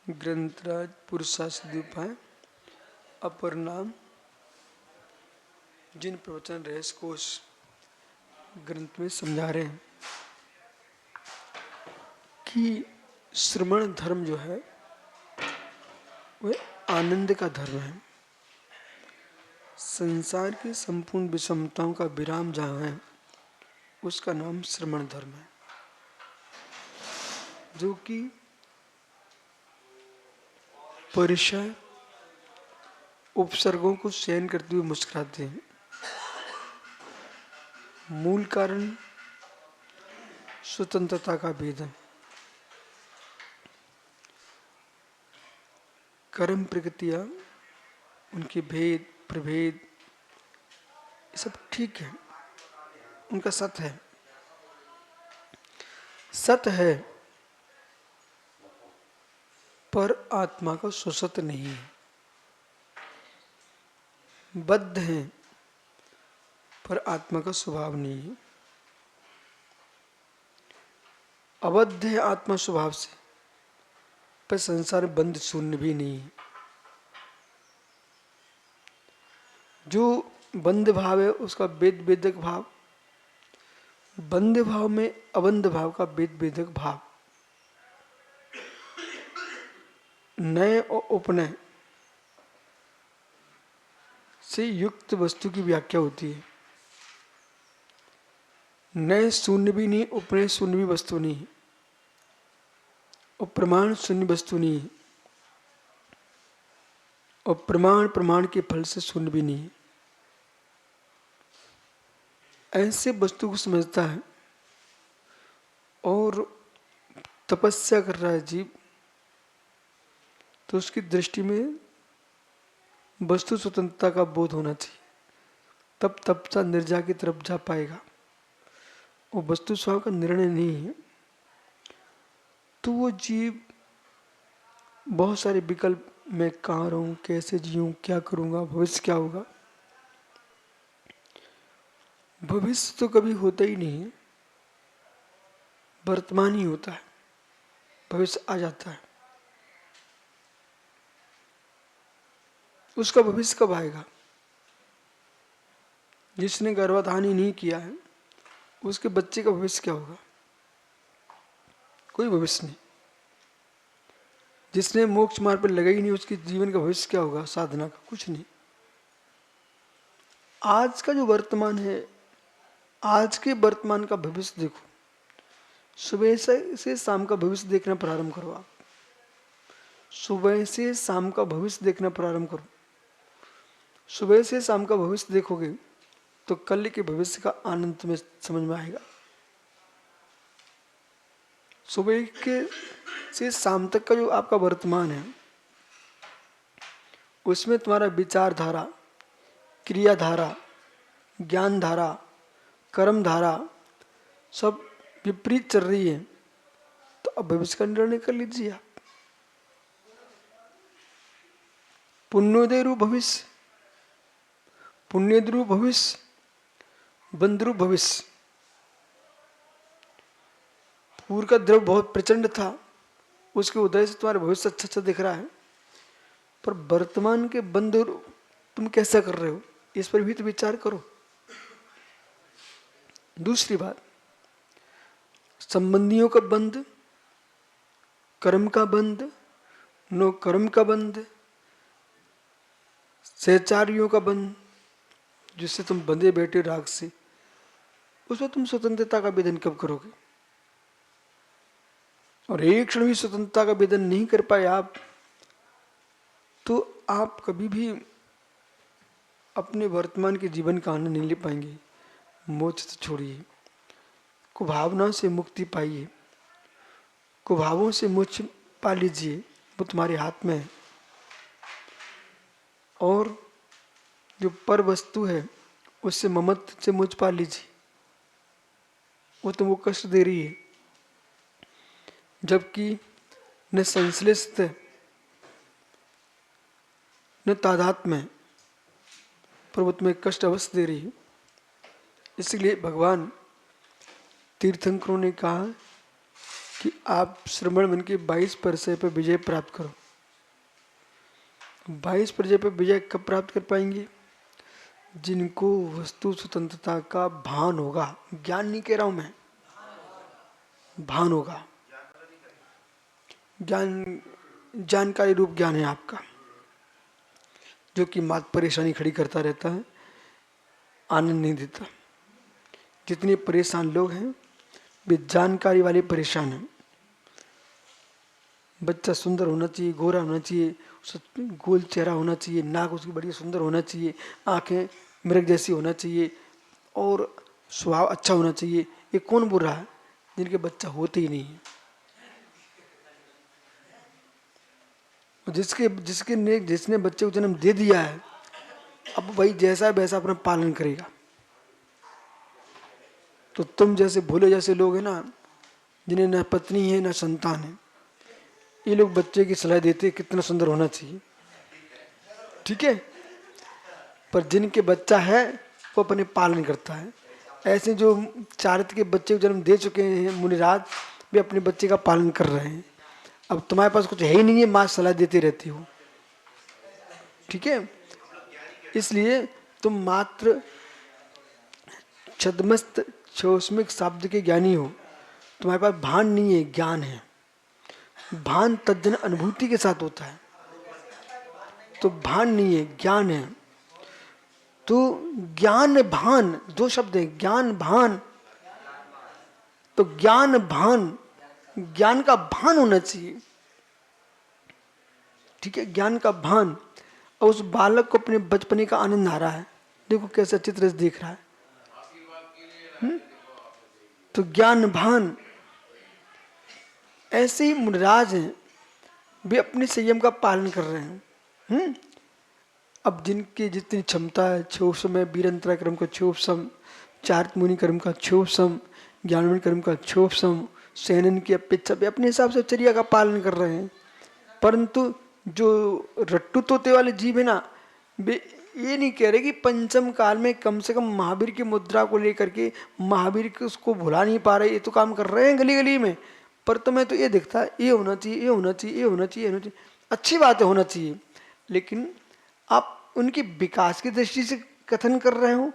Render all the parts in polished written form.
ग्रंथराज पुरुषासिद्धिपाय अपर नाम जिन प्रवचन रहस्य कोश ग्रंथ में समझा रहे हैं कि श्रमण धर्म जो है वह आनंद का धर्म है। संसार की संपूर्ण विषमताओं का विराम जहाँ है उसका नाम श्रमण धर्म है, जो कि परिचय उपसर्गों को सहन करते हुए मुस्कुराते हैं। मूल कारण स्वतंत्रता का भेदन, कर्म प्रकृतियां, उनके भेद प्रभेद ये सब ठीक है, उनका सत्य है, सत्य है, पर आत्मा का सुसत्य नहीं है। बद्ध है पर आत्मा का स्वभाव नहीं है। अबद्ध है आत्मा स्वभाव से, पर संसार बंद शून्य भी नहीं है। जो बंध भाव है उसका वेद वेदक भाव, बंध भाव में अबंध भाव का वेद वेदक भाव, नए और उपनय से युक्त वस्तु की व्याख्या होती है। नए शून्य भी नहीं, उपनय शून्य भी वस्तु नहीं, और प्रमाण शून्य वस्तु नहीं, और प्रमाण प्रमाण के फल से शून्य भी नहीं। ऐसे वस्तु को समझता है और तपस्या कर रहा है जीव, तो उसकी दृष्टि में वस्तु स्वतंत्रता का बोध होना चाहिए, तब तपसा निर्जा की तरफ जा पाएगा। वो वस्तु स्वभाव का निर्णय नहीं है तो वो जीव बहुत सारे विकल्प, मैं कहाँ रहूं, कैसे जीऊं, क्या करूंगा, भविष्य क्या होगा। भविष्य तो कभी होता ही नहीं है, वर्तमान ही होता है, भविष्य आ जाता है। उसका भविष्य कब आएगा? जिसने गर्भाधान नहीं किया है उसके बच्चे का भविष्य क्या होगा? कोई भविष्य नहीं। जिसने मोक्ष मार्ग पर लगा ही नहीं उसके जीवन का भविष्य क्या होगा? साधना का कुछ नहीं। आज का जो वर्तमान है, आज के वर्तमान का भविष्य देखो। सुबह से शाम का भविष्य देखना प्रारंभ करो। आप सुबह से शाम का भविष्य देखना प्रारंभ करो। सुबह से शाम का भविष्य देखोगे तो कल के भविष्य का आनंद तुम्हें समझ में आएगा। सुबह के से शाम तक का जो आपका वर्तमान है उसमें तुम्हारा विचारधारा, क्रियाधारा, ज्ञान धारा, कर्म धारा सब विपरीत चल रही है, तो अब भविष्य का निर्णय कर लीजिए आप। पुण्योदय भविष्य, पुण्यद्रु भविष्य, बंद्रु भविष्य। पूर्व का द्रव बहुत प्रचंड था, उसके उदय से तुम्हारा भविष्य अच्छा अच्छा दिख रहा है, पर वर्तमान के बंध तुम कैसा कर रहे हो इस पर भी तो विचार करो। दूसरी बात, संबंधियों का बंध, कर्म का बंध, नो कर्म का बंध, सहचारियों का बंध, जिससे तुम बंधे बैठे राग से, उसमें तुम स्वतंत्रता का वेदन कब करोगे? और एक क्षण भी स्वतंत्रता का वेदन नहीं कर पाए आप, तो आप कभी भी अपने वर्तमान के जीवन का आनंद नहीं ले पाएंगे। मोक्ष तो छोड़िए, कुभावना से मुक्ति पाइए, कुभावों से मोक्ष पा लीजिए, वो तुम्हारे हाथ में है। और जो पर वस्तु है उससे ममत्व से मुझ पा लीजिए, वो तुमको कष्ट दे रही है, जबकि न संश्लिष्ट न तादात्म्य में, पर वो तुम्हें कष्ट अवश्य दे रही है। इसलिए भगवान तीर्थंकरों ने कहा कि आप श्रवण मन के 22 परसेंट पर विजय प्राप्त करो। 22 प्रजा पर विजय कब प्राप्त कर पाएंगे? जिनको वस्तु स्वतंत्रता का भान होगा, ज्ञान नहीं कह रहा हूं मैं, भान होगा। ज्ञान जानकारी रूप ज्ञान है आपका, जो कि मात परेशानी खड़ी करता रहता है, आनंद नहीं देता। जितने परेशान लोग हैं वे जानकारी वाले परेशान हैं। बच्चा सुंदर होना चाहिए, गोरा होना चाहिए, गोल चेहरा होना चाहिए, नाक उसकी बढ़िया सुंदर होना चाहिए, आंखें मृग जैसी होना चाहिए और स्वभाव अच्छा होना चाहिए। ये कौन बोल रहा है? जिनके बच्चा होते ही नहीं है। जिसने बच्चे को जन्म दे दिया है, अब वही जैसा है वैसा अपना पालन करेगा। तो तुम जैसे भोले जैसे लोग हैं ना, जिन्हें न पत्नी है न संतान है, ये लोग बच्चे की सलाह देते कितना सुंदर होना चाहिए, ठीक है, पर जिनके बच्चा है वो अपने पालन करता है। ऐसे जो चारित्र के बच्चे को जन्म दे चुके हैं मुनिराज, वे अपने बच्चे का पालन कर रहे हैं। अब तुम्हारे पास कुछ है ही नहीं है, माँ सलाह देती रहती हो, ठीक है। इसलिए तुम मात्र छद्मस्त शोष्मिक शब्द के ज्ञानी हो, तुम्हारे पास भान नहीं है, ज्ञान है। भान तज्जन अनुभूति के साथ होता है, तो भान नहीं है, ज्ञान है। तो ज्ञान भान दो शब्द हैं, ज्ञान भान। तो ज्ञान भान, ज्ञान का भान होना चाहिए, ठीक है, ज्ञान का भान। और उस बालक को अपने बचपने का आनंद आ रहा है, देखो कैसा चित्र देख रहा है। तो ज्ञान भान। ऐसे ही मुनिराज हैं, वे अपने संयम का पालन कर रहे हैं। अब जिनकी जितनी क्षमता है, क्षोभसम है, वीरंतरा कर्म का क्षोभसम, चारित्र मुनि कर्म का क्षोभसम, ज्ञानमणि कर्म का क्षोभसम, सेनन की अपेक्षा वे अपने हिसाब से चर्या का पालन कर रहे हैं। परंतु जो रट्टू तोते वाले जीव है ना, वे ये नहीं कह रहे कि पंचम काल में कम से कम महावीर की मुद्रा को लेकर के महावीर को उसको भुला नहीं पा रहे, ये तो काम कर रहे हैं गली गली में, पर तुम्हें तो ये दिखता है ये होना चाहिए, ये होना चाहिए, ये होना चाहिए, ये होना चाहिए। अच्छी बात है, होना चाहिए, लेकिन आप उनकी विकास की दृष्टि से कथन कर रहे हो।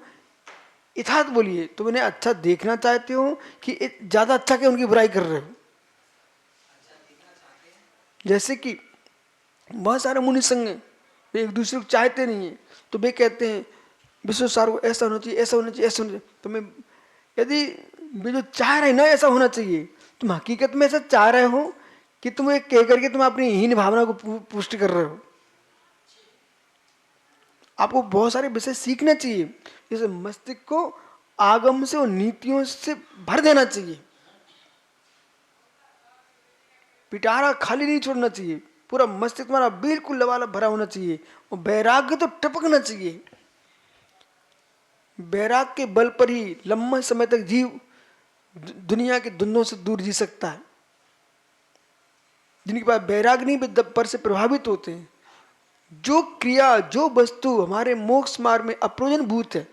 यथार्थ बोलिए, तुम उन्हें अच्छा देखना चाहते हो कि ज्यादा अच्छा क्या उनकी बुराई कर रहे हो? जैसे कि बहुत सारे मुनि संग हैं, वे एक दूसरे को चाहते नहीं है, तो वे कहते हैं विश्व सार को ऐसा होना चाहिए, ऐसा होना चाहिए, ऐसा होना चाहिए। तुम्हें यदि वे जो चाह रहे ना ऐसा होना चाहिए, तुम हकीकत में ऐसा चाह रहे हो कि तुम एक कह करके तुम अपनी हीन भावना को पुष्ट कर रहे हो। आपको बहुत सारे विषय सीखना चाहिए, जैसे मस्तिष्क को आगम से और नीतियों से भर देना चाहिए, पिटारा खाली नहीं छोड़ना चाहिए, पूरा मस्तिष्क तुम्हारा बिल्कुल लबालब भरा होना चाहिए। और वैराग्य तो टपकना चाहिए। वैराग्य के बल पर ही लंबे समय तक जीव दुनिया के द्वंद्वों से दूर जी सकता है। जिनके पास वैराग्य नहीं, वे पर से प्रभावित होते हैं। जो क्रिया, जो वस्तु हमारे मोक्ष मार्ग में अप्रयोजन भूत है,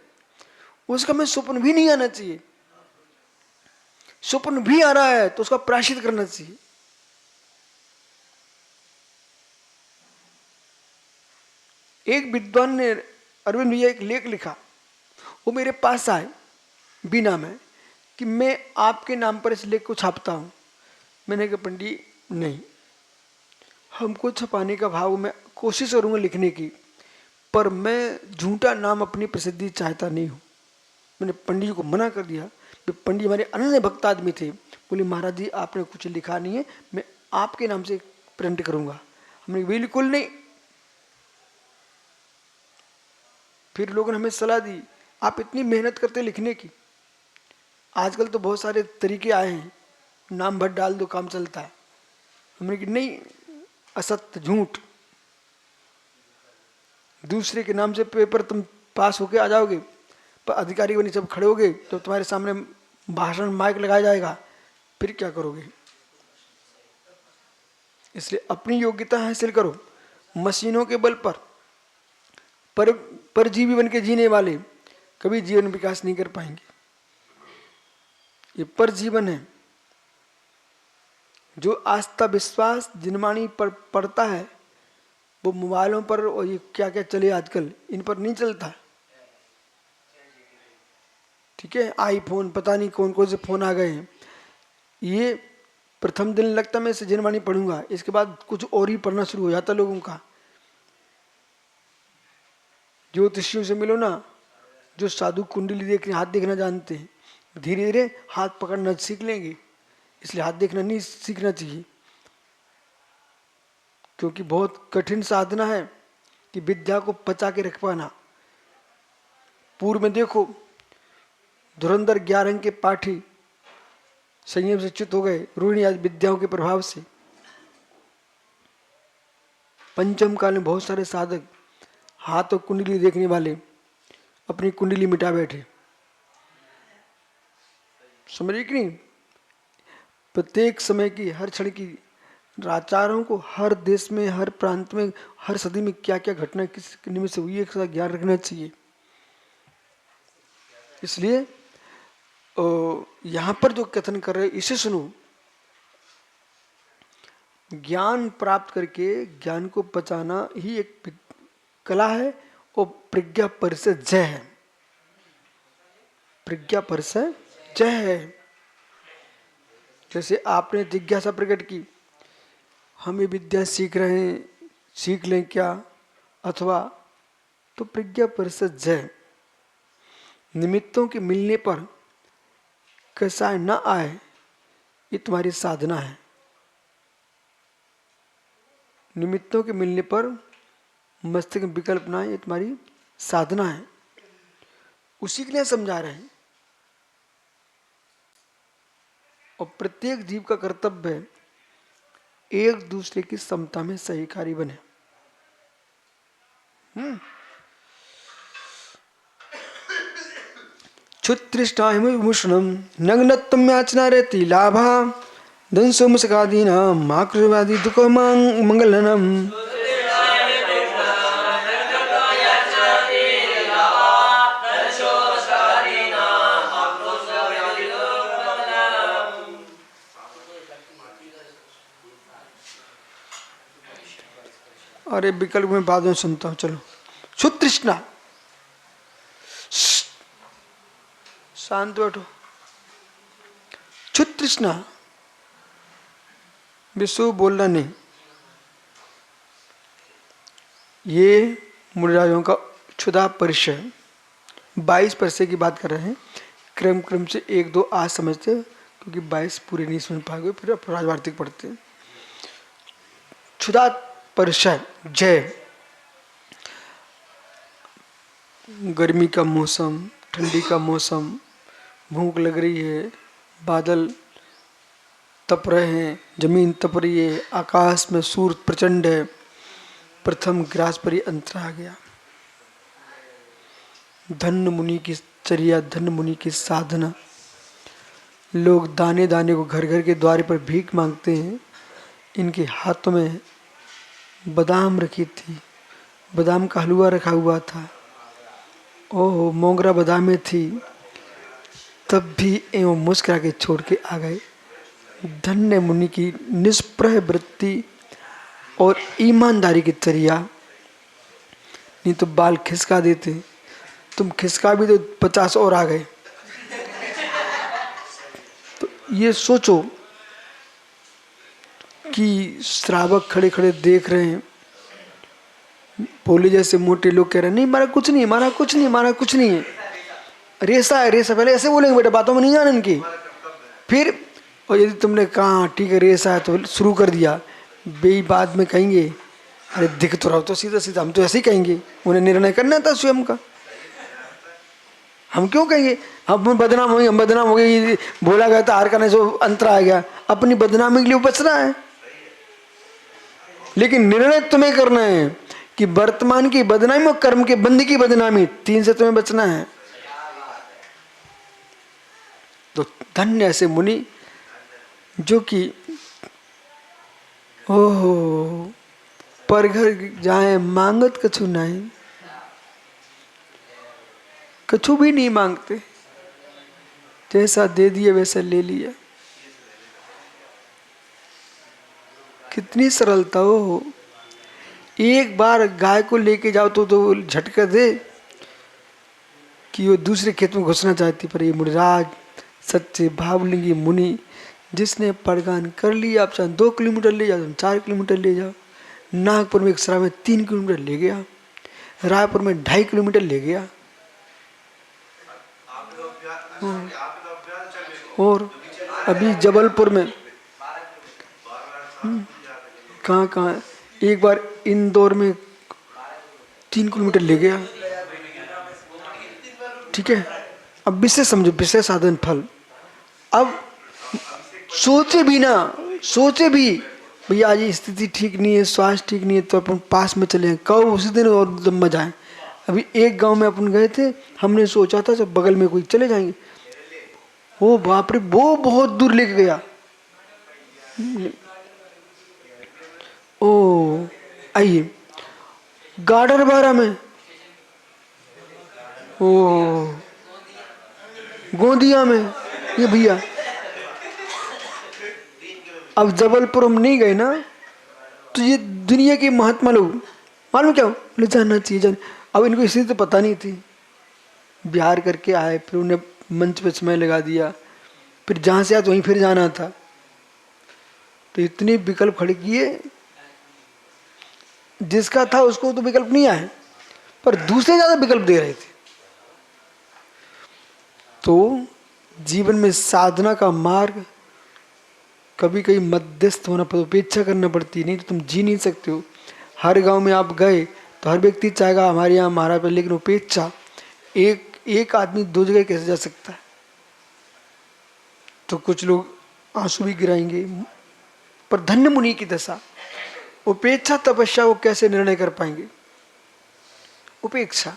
उसका हमें स्वप्न भी नहीं आना चाहिए। स्वप्न भी आ रहा है तो उसका प्रायश्चित करना चाहिए। एक विद्वान ने, अरविंद भैया, एक लेख लिखा, वो मेरे पास आए बिना में कि मैं आपके नाम पर इस लेख को छापता हूं। मैंने कहा पंडित नहीं, हमको छपाने का भाव, मैं कोशिश करूंगा लिखने की, पर मैं झूठा नाम अपनी प्रसिद्धि चाहता नहीं हूं। मैंने पंडित जी को मना कर दिया। पंडित हमारे अनन्य भक्त आदमी थे, बोले महाराज जी आपने कुछ लिखा नहीं है, मैं आपके नाम से प्रिंट करूंगा। हमने बिल्कुल नहीं। फिर लोगों ने हमें सलाह दी, आप इतनी मेहनत करते लिखने की, आजकल तो बहुत सारे तरीके आए हैं, नाम भर डाल दो काम चलता है। हमने कि नहीं, असत्य झूठ, दूसरे के नाम से पेपर तुम पास होके आ जाओगे, पर अधिकारी बनी जब खड़े होगे तो तुम्हारे सामने भाषण माइक लगाया जाएगा, फिर क्या करोगे? इसलिए अपनी योग्यता हासिल करो। मशीनों के बल पर परजीवी बन के जीने वाले कभी जीवन विकास नहीं कर पाएंगे। ये परजीवन है। जो आस्था विश्वास जिनवाणी पर पड़ता है, वो मोबाइलों पर और ये क्या क्या चले आजकल, इन पर नहीं चलता। ठीक है, आईफोन, पता नहीं कौन कौन से फोन आ गए हैं। ये प्रथम दिन लगता मैं सृजन वाणी पढ़ूंगा, इसके बाद कुछ और ही पढ़ना शुरू हो जाता लोगों का। ज्योतिषियों से मिलो ना, जो साधु कुंडली देखने, हाथ देखना जानते हैं, धीरे धीरे हाथ पकड़ना सीख लेंगे। इसलिए हाथ देखना नहीं सीखना चाहिए, क्योंकि बहुत कठिन साधना है कि विद्या को पचा के रख पाना। पूर्व में देखो, धुरंधर 11 अंक के पाठी संयम से च्युत हो गए रोहिणी आदि विद्याओं के प्रभाव से। पंचम काल में बहुत सारे साधक हाथ और कुंडली देखने वाले अपनी कुंडली मिटा बैठे। समझिए कि नहीं? प्रत्येक समय की, हर क्षण की, आचार्यों को हर देश में, हर प्रांत में, हर सदी में क्या क्या घटना किस निमित्त से हुई है, इसका ज्ञान रखना चाहिए। इसलिए यहां पर जो कथन कर रहे इसे सुनो। ज्ञान प्राप्त करके ज्ञान को पचाना ही एक कला है और प्रज्ञा परिषद जय है। प्रज्ञा परिषद जय है। जैसे आपने जिज्ञासा प्रकट की, हम ये विद्या सीख रहे हैं, सीख लें क्या, अथवा, तो प्रज्ञा परिषद जय। निमित्तों के मिलने पर कसाय न आए, ये तुम्हारी साधना है। निमित्तों के मिलने पर मस्तिष्क में विकल्प ना आए, ये तुम्हारी साधना है। उसी के लिए समझा रहे हैं। और प्रत्येक जीव का कर्तव्य है एक दूसरे की समता में सहकारी बने। क्षुतृष्टाहिमुष्णम नग्नत्वम याचना रहती लाभा दंसो मुस्कादीना माकृवादी दुख मंगलनम। अरे विकल्प में बाद में सुनता हूं, चलो। क्षुतृष्णा, शांत बैठो। क्षुतृष्णा, विश्व बोलना नहीं। ये मुनिराजों का क्षुधा परिचय 22 परिचय की बात कर रहे हैं। क्रम क्रम से 1-2 आज समझते हैं, क्योंकि 22 पूरे नहीं सुन पाएंगे, फिर राजवार्तिक पढ़ते हैं। क्षुधा परिचय जय। गर्मी का मौसम, ठंडी का मौसम, भूख लग रही है, बादल तप रहे हैं, जमीन तप रही है, आकाश में सूर्य प्रचंड है। प्रथम ग्रास पर ही अंतर आ गया। धन्य मुनि की चर्या, धन्य मुनि की साधना। लोग दाने दाने को घर घर के द्वार पर भीख मांगते हैं। इनके हाथों में बादाम रखी थी, बादाम का हलवा रखा हुआ था। ओह, मोगरा बादामें थी, तब भी एवं मुस्कुरा के छोड़ के आ गए। धन्य मुनि की निष्प्रह वृत्ति और ईमानदारी की चर्या। नहीं तो बाल खिसका देते, तुम खिसका भी तो 50 और आ गए। तो ये सोचो कि श्रावक खड़े खड़े देख रहे हैं, भोले जैसे मोटे लोग कह रहे हैं नहीं मारा कुछ नहीं, मारा कुछ नहीं, मारा कुछ नहीं है, रेसा है रेसा। पहले ऐसे बोलेंगे, बेटा बातों में नहीं जाने इनकी। फिर और यदि तुमने कहा ठीक है रेसा है तो शुरू कर दिया, बे बाद में कहेंगे अरे दिख तो रहो तो सीधा सीधा। हम तो ऐसे ही कहेंगे, उन्हें निर्णय करना था स्वयं का। हम क्यों कहेंगे हम बदनाम होंगे, हम बदनाम हो गए, बोला गया था हार करने से अंतर आ गया। अपनी बदनामी के लिए बचना है, लेकिन निर्णय तुम्हें करना है कि वर्तमान की बदनामी और कर्म के बंद की बदनामी, 3 से तुम्हें बचना है। तो धन्य ऐसे मुनि जो कि ओहो पर घर जाए मांगत कछु नहीं, कछु भी नहीं मांगते, जैसा दे दिया वैसा ले लिया। कितनी सरलता हो। एक बार गाय को लेके जाओ तो झटका दे कि वो दूसरे खेत में घुसना चाहती। पर ये मुनिराज सच्चे भावलिंगी मुनि, जिसने प्रगान कर लिया, आप चाहे 2 किलोमीटर ले जाओ, 4 किलोमीटर ले जाओ। नागपुर में एक सरा में 3 किलोमीटर ले गया, रायपुर में 2.5 किलोमीटर ले गया। और अभी जबलपुर में कहाँ कहाँ, एक बार इंदौर में 3 किलोमीटर ले गया। ठीक है, अब विषय समझो, विषय साधन फल। अब सोचे भी ना, सोचे भी भैया आज स्थिति ठीक नहीं है, स्वास्थ्य ठीक नहीं है, तो अपन पास में चले कब उसी दिन और जब जाए। अभी एक गांव में अपन गए थे, हमने सोचा था जब बगल में कोई चले जाएंगे, वो बाप रे वो बहुत दूर लेके गया। ओ आइए गार्डन बारा में, ओ गोंदिया में, ये भैया अब जबलपुर हम नहीं गए ना, तो ये दुनिया के महात्मा लोग मालूम क्या बोले जानना चाहिए जान। अब इनको इसी तो पता नहीं थी, बिहार करके आए, फिर उन्हें मंच पे समय लगा दिया, फिर जहाँ से आए तो वहीं फिर जाना था, तो इतने विकल्प खड़े किए। जिसका था उसको तो विकल्प नहीं आए, पर दूसरे ज्यादा विकल्प दे रहे थे। तो जीवन में साधना का मार्ग कभी कभी मध्यस्थ होना पड़ता, उपेक्षा करना पड़ती, नहीं तो तुम जी नहीं सकते हो। हर गांव में आप गए तो हर व्यक्ति चाहेगा हमारे यहाँ हमारा पे, लेकिन उपेक्षा, एक आदमी 2 जगह कैसे जा सकता है। तो कुछ लोग आंसू भी गिराएंगे, पर धन्य मुनि की दशा, उपेक्षा तपस्या को कैसे निर्णय कर पाएंगे। उपेक्षा,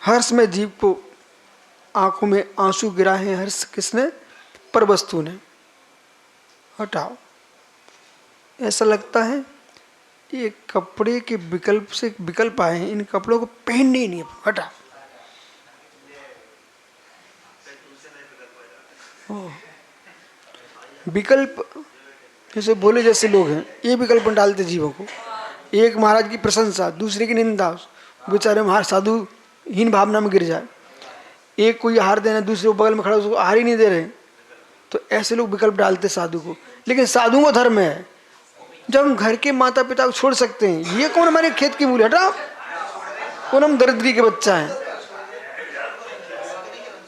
हर्ष में जीव को आंखों में आंसू गिराए हैं, हर्ष किसने, पर वस्तु ने। हटाओ, ऐसा लगता है ये कपड़े के विकल्प से विकल्प आए हैं, इन कपड़ों को पहनने ही नहीं, हटा। विकल्प जैसे बोले जैसे लोग हैं, ये विकल्प डालते जीवों को। एक महाराज की प्रशंसा, दूसरे की निंदा, बेचारे महाराज साधु हीन भावना में गिर जाए। एक कोई आहार देना, दूसरे को बगल में खड़ा उसको आहार ही नहीं दे रहे, तो ऐसे लोग विकल्प डालते साधु को। लेकिन साधु का धर्म है, जब हम घर के माता पिता को छोड़ सकते हैं, ये कौन हमारे खेत की मूली, हटा, कौन हम दरिद्री के बच्चा हैं,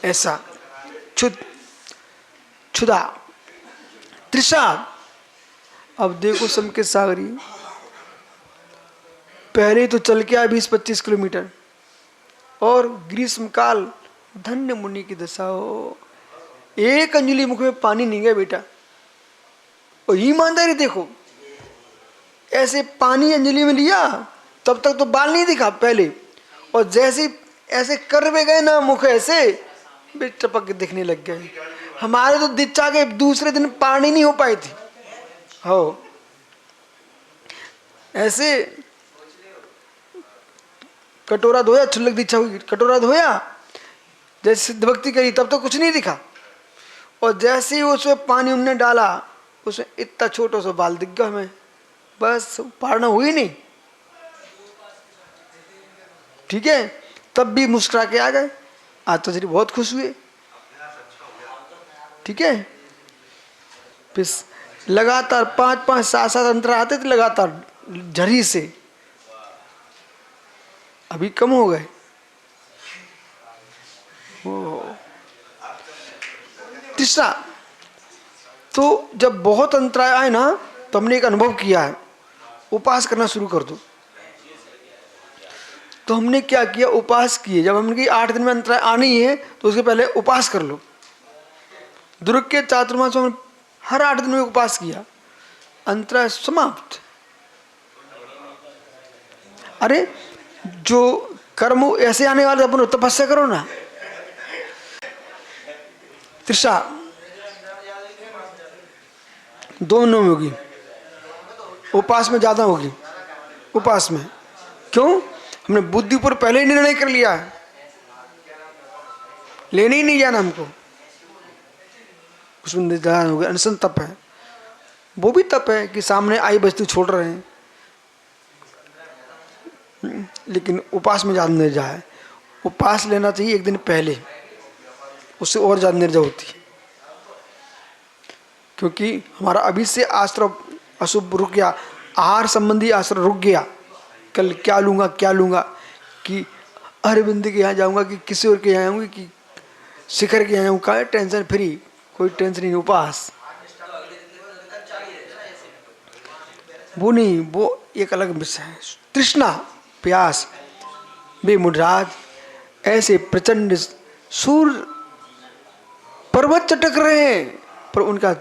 ऐसा। क्षुधा, तृषा। अब देखो सम के सागरी, पहले तो चल के आए 20-25 किलोमीटर, और ग्रीष्म काल, धन्य मुनि की दशा हो, एक अंजलि मुख में पानी नहीं गया बेटा। और ईमानदारी देखो, ऐसे पानी अंजलि में लिया, तब तक तो बाल नहीं दिखा पहले, और जैसे ऐसे करवे गए ना मुख ऐसे टपक के दिखने लग गए। हमारे तो दीक्षा के दूसरे दिन पानी नहीं हो पाई थी, हो ऐसे कटोरा धोया, छुल्लक दीक्षा हुई, कटोरा धोया, जैसे सिद्ध भक्ति करी, तब तो कुछ नहीं दिखा। और जैसे ही उसमें पानी उनने डाला, उसमें इतना छोटा सा बाल दिख गया हमें, बस पारना हुई नहीं। ठीक है, तब भी मुस्कुरा के आ गए, आज तो जरी बहुत खुश हुए। ठीक है, फिर लगातार 5-5, 7-7 अंतर आते थे लगातार झरी से, अभी कम हो गए। तीसरा, तो जब बहुत अंतराय आए ना, तो हमने एक अनुभव किया है, उपास करना शुरू कर दो। तो हमने क्या किया, उपास किए। जब हमने 8 दिन में अंतराय आनी है, तो उसके पहले उपास कर लो। दुर्ग के चातुर्मास में हर 8 दिन में उपास किया, अंतराय समाप्त। अरे जो कर्म ऐसे आने वाले, अपन तपस्या करो ना। तृषा दोनों में होगी, उपास में ज्यादा होगी। उपास में क्यों, हमने बुद्धिपूर्वक पहले ही निर्णय कर लिया है, लेने ही नहीं जाना हमको। उसमें निर्धारण हो गया, अनशन तप है। वो भी तप है कि सामने आई वस्तु छोड़ रहे हैं, लेकिन उपवास में ज़्यादा निर्जा है। उपवास लेना चाहिए एक दिन पहले, उससे और ज़्यादा निर्जा होती है। क्योंकि हमारा अभी से आश्रम अशुभ रुक गया, आहार संबंधी आश्रम रुक गया। कल क्या लूँगा क्या लूँगा, कि अरविंद के यहाँ जाऊँगा कि किसी और के यहाँ जाऊँगी कि शिखर के यहाँ जाऊँगा, टेंशन फ्री, कोई टेंशन नहीं। उपवास वो नहीं, वो एक अलग विषय है। तृष्णा प्यास वे मुडराज ऐसे प्रचंड सूर पर्वत चटक रहे हैं, पर उनका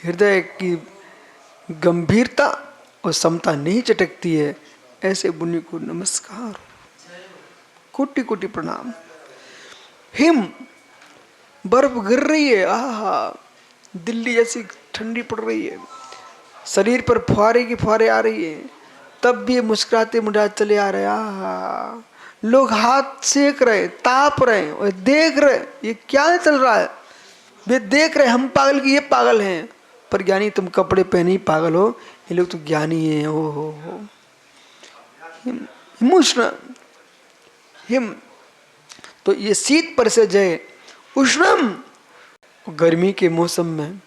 हृदय की गंभीरता और समता नहीं चटकती है। ऐसे मुनि को नमस्कार, कोटि कोटि प्रणाम। हिम बर्फ गिर रही है, आहा, दिल्ली जैसी ठंडी पड़ रही है, शरीर पर फुहारे की फुहारे आ रही है, तब भी मुस्कुराते मुडराज चले आ रहे। आहा, लोग हाथ सेक रहे, ताप रहे और देख रहे ये क्या चल रहा है। वे देख रहे हम पागल की ये पागल हैं, पर ज्ञानी तुम कपड़े पहने ही पागल हो, ये लोग तो ज्ञानी हैं। ओ हो हिमुष्ण हिम, तो ये शीत पर से जय उष्णम, गर्मी के मौसम में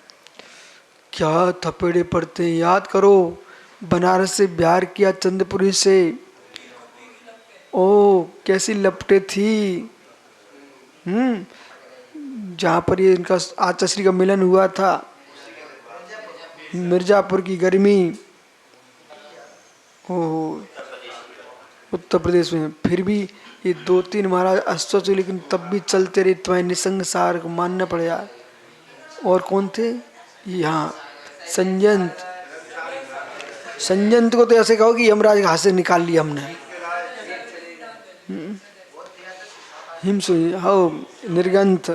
क्या थपेड़े पड़ते हैं। याद करो बनारस से प्यार किया चंद्रपुरी से, ओ कैसी लपटे थी। जहाँ पर ये इनका आचार्य का मिलन हुआ था, मिर्जापुर की गर्मी, ओ उत्तर प्रदेश में। फिर भी ये 2-3 महाराज अस्वस्थ हुए, लेकिन तब भी चलते रहे, तुम्हें निसंग सार को मानना पड़ यार। और कौन थे यहाँ, संजंत। संजंत को तो ऐसे कहो कि यमराज के हाथ से निकाल लिया हमने। हिमसु हो निर्गंथ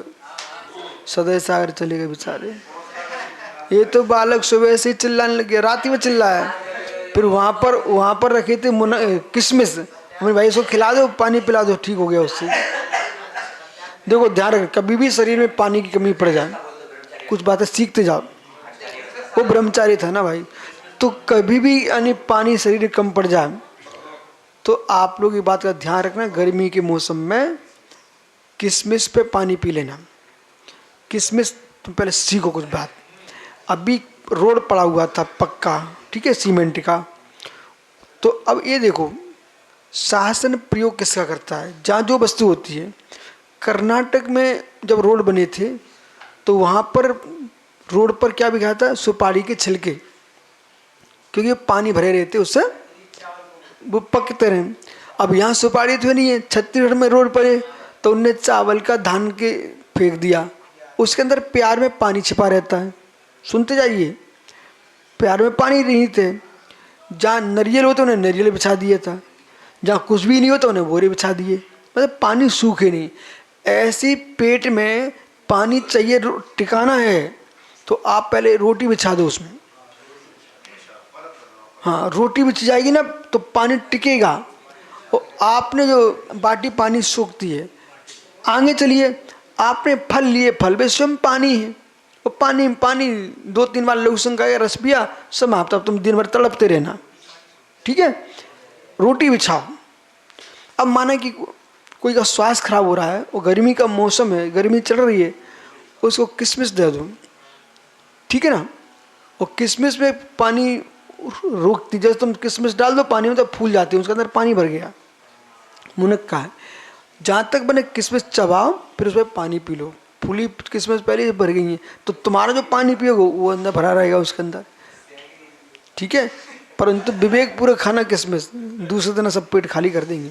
सदैव सागर चले गए बेचारे। ये तो बालक सुबह से चिल्लाने लगे, रात में चिल्ला है। फिर वहां पर रखे थे किशमिश, हमें भाई इसको खिला दो, पानी पिला दो, ठीक हो गया उससे। देखो ध्यान रख, कभी भी शरीर में पानी की कमी पड़ जाए, कुछ बातें सीखते जाओ। वो ब्रह्मचारी था ना भाई, तो कभी भी यानी पानी शरीर में कम पड़ जाए तो आप लोग ये बात का ध्यान रखना, गर्मी के मौसम में किशमिश पे पानी पी लेना। किशमिश तुम पहले सीखो कुछ बात। अभी रोड पड़ा हुआ था पक्का, ठीक है, सीमेंट का। तो अब ये देखो शासन प्रयोग किसका करता है, जहाँ जो वस्तु होती है। कर्नाटक में जब रोड बने थे तो वहाँ पर रोड पर क्या बिका था, सुपारी के छिलके, क्योंकि पानी भरे रहते उससे वो पकते रहे। अब यहाँ सुपारी तो नहीं है, छत्तीसगढ़ में रोड पर, तो उनने चावल का धान के फेंक दिया, उसके अंदर प्यार में पानी छिपा रहता है। सुनते जाइए, प्यार में पानी नहीं थे। जहाँ नारियल होते उन्हें नारियल बिछा दिया था, जहाँ कुछ भी नहीं होता उन्हें बोरे बिछा दिए, मतलब पानी सूखे नहीं। ऐसी पेट में पानी चाहिए, टिकाना है तो आप पहले रोटी बिछा दो उसमें। हाँ, रोटी बिछ जाएगी ना तो पानी टिकेगा। और आपने जो बाटी पानी सूखती है, आगे चलिए, आपने फल लिए, फल में स्वयं पानी है, और पानी पानी 2-3 बार लहसुन का रस पिया, समाप्त। अब तुम दिन भर तड़पते रहना, ठीक है। रोटी बिछाओ। अब माना कि कोई का स्वास्थ्य खराब हो रहा है और गर्मी का मौसम है, गर्मी चल रही है, उसको किशमिश दे दो, ठीक है ना। और किशमिश में पानी रोकती, जैसे तुम किशमिश डाल दो पानी में तो फूल जाती है, उसके अंदर पानी भर गया। मुनक्का है, जहाँ तक बने किशमिश चबाओ, फिर उसमें पानी पी लो। फूली किशमिश पहले ही भर गई है तो तुम्हारा जो पानी पियोगे वो अंदर भरा रहेगा उसके अंदर, ठीक है। परंतु विवेक पूर्वक खाना किशमिश, दूसरे दिन सब पेट खाली कर देंगे।